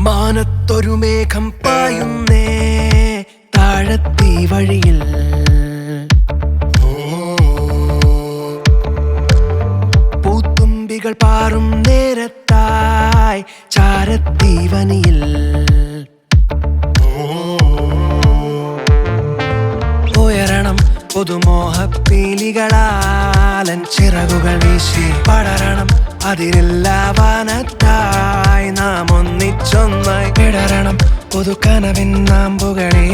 മാനത്തൊരു മേഘം പായുന്നേ താഴത്തീ വഴിയിൽ, പൂത്തുമ്പികൾ പാറും നേരത്തായി ചാരത്തീ വനിയിൽ. ഉയരണം പുതുമോഹപ്പീലികളാലൻ ചിറകുകൾ വീശി പടരണം അതിരില്ലാ വാനത്തായി നാം ഒന്നിച്ചൊന്നായി വിടരണം. പുതുക്കനവിൻ നാമ്പുകളെ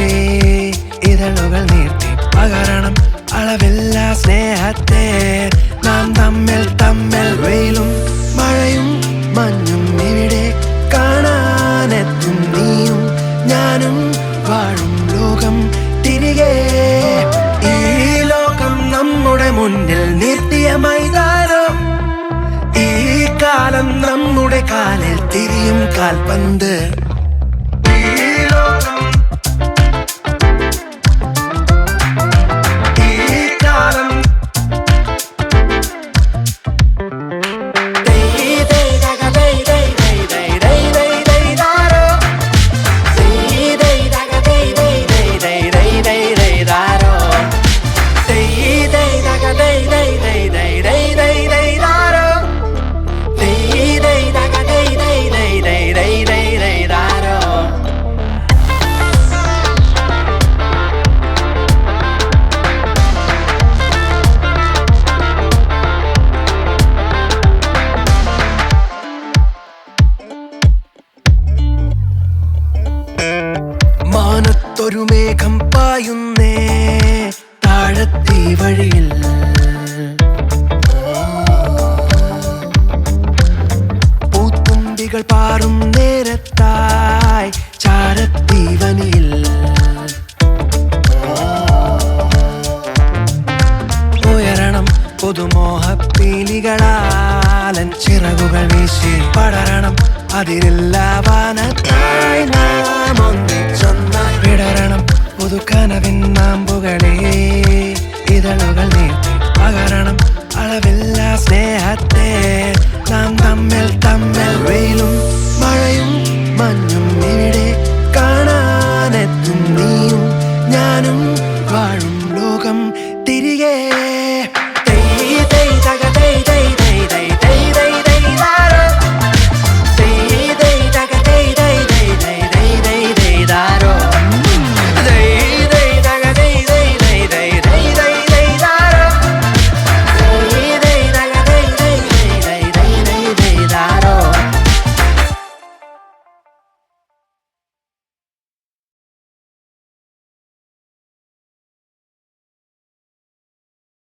ഇതളുകൾ നീർത്തി പകരണം അളവില്ലാ സ്നേഹത്തെ നാം തമ്മിൽ തമ്മിൽ. വെയിലും മഴയും മഞ്ഞും ഇവിടെ കാണാനെത്തും നീയും ഞാനും വാഴും ലോകം തിരികെ. ഈ ലോകം നമ്മുടെ മുന്നിൽ നിർത്തിയ മൈതാനം, ഈ കാലം നമ്മുടെ കാലിൽ തിരിയും കാൽപന്ത്. മാനത്തൊരു മേഘം പായുന്നേ താഴത്തീ വഴിയിൽ, പൂത്തുമ്പികൾ പാറും നേരത്തായി ചാരത്തീ വനിയിൽ. ഉയരണം പുതുമോഹപ്പീലികളാലൻ ചിറകുകൾ വീശി പടരണം അതിരില്ലാ വാനത്തായി നാം ഒന്നിച്ചൊന്നായി വിടരണം. പുതുക്കനവിൻ നാമ്പുകളെ ഇതളുകൾ നീർത്തി പകരണം അളവില്ലാ സ്നേഹത്തെ നാം തമ്മിൽ തമ്മിൽ. വെയിലും മഴയും മഞ്ഞും ഇവിടെ കാണാനെത്തും നീയും ഞാനും വാഴും ലോകം തിരികെ.